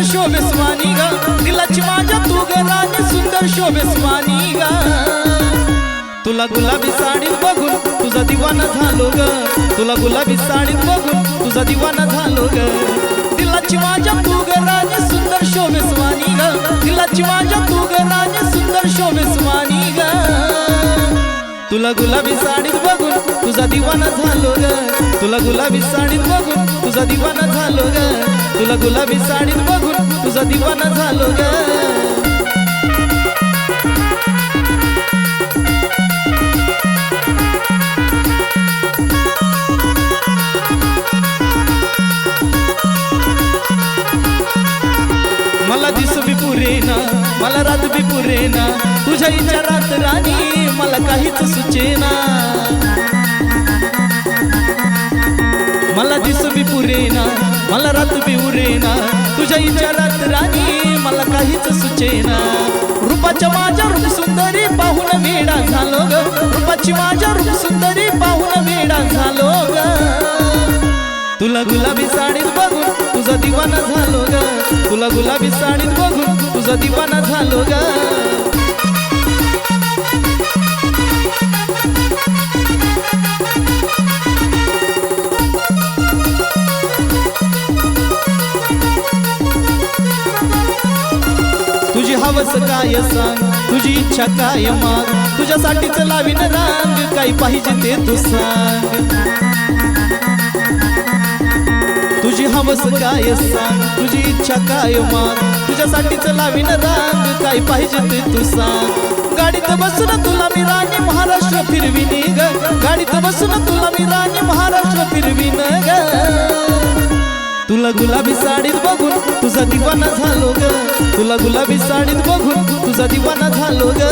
सुंदर शोभेस्वानी ग, दिलाची माझ्या तू ग राणी सुंदर शोभेस्वानी ग। तुला गुलाबी साडीत बघून तुझा दिवाना झालो ग, तुला गुलाबी साडीत बघून तुझा दिवाना झालो ग। दिलाची माझ्या तू ग राणी सुंदर शोभेस्वानी ग, दिलाची माझ्या तू ग राणी सुंदर शोभेस्वानी ग। तुला गुलाबी साडीत बघून तुझा दिवाना झालो ग, तुला गुलाबी साडीत बघून तुझा दिवाना झालो ग, तुला गुलाबी साडीत बघून तुझा दिवाना झालो ग। मला दिस बी पुरेना, मला रात बी पुरेना, तुझ्या विचारात राणी मला काहीच सुचेना। मला दिस बी पुरेना, मला रात बी उरेना, तुझ्या विचारात राणी मला काहीच सुचेना। रूपाच्या माझ्या रूप सुंदरी पाहून वेडा झालो ग, रूपाची माझ्या रूप सुंदरी पाहून वेडा झालो ग। तुला गुलाबी साडीत बघून तुझा दिवाना झालो ग, तुला गुलाबी साडीत बघून तुझा दिवाना झालो ग। तुझी हवस काय सांग, तुझी इच्छा काय माग, तुझ्यासाठीच लावीन रांग, काही पाहिजे ते तू सांग। तुझी हवस काय सांग, तुझी इच्छा काय माग, तुझ्यासाठीच लावीन रांग, काय पाहिजे ते तू सांग। गाडीत बसून तुला मी राणी महाराष्ट्र फिरवीन ग, गाडीत बसून तुला मी राणी महाराष्ट्र फिरवीन ग। तुला गुलाबी साडीत बघून तुझा दिवाना झालो ग, तुला गुलाबी साडीत बघून तुझा दिवाना झालो ग।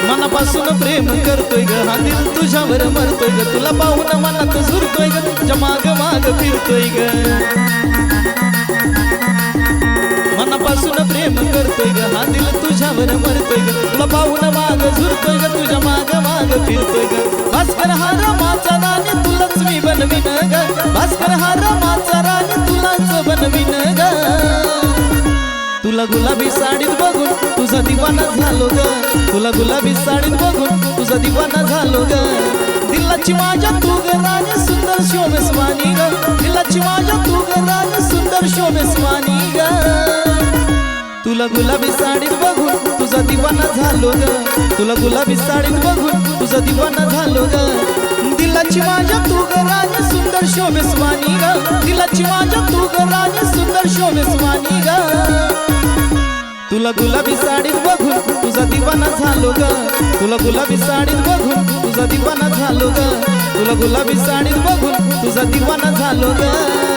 मनापासून प्रेम करतोय ग, हा दिल तुझ्यावर मरतोय ग, तुला पाहून मनात झुरतोय ग, तुझ्या माग माग फिरतोय ग। मनापासून प्रेम करतोय ग, हा दिल तुझ्यावर मरतोय ग, तुला पाहून माग झुरतोय ग, तुझ्या माग माग फिरतोय ग। भास्कर हा रामाचा राणी तुलाच मी बनवीन ग, भास्कर हा रामाचा राणी तुलाच बनवीन ग। तुला गुलाबी साडीत बघून तुझा दिवाना झालो ग, तुला गुलाबी साडीत बघून तुझा दिवाना झालो ग। दिलाची माझ्या तू ग राणी सुंदर शोभेस्वानी ग, दिलाची माझ्या तू ग राणी सुंदर शोभेस्वानी ग। तुला गुलाबी साडीत बघून तुझा दिवाना झालो ग, तुला गुलाबी साडीत बघून तुझा दिवाना झालो ग। दिलाची माझ्या तू ग राणी सुंदर शोभेस्वानी ग, दिलाची माझ्या तू ग राणी सुंदर शोभेस्वानी ग। तुला गुलाबी साडीत बघून तुझा दिवाना झालो ग, तुला गुलाबी साडीत बघून तुझा दिवाना झालो ग, तुला गुलाबी साडीत बघून तुझा दिवाना झालो ग।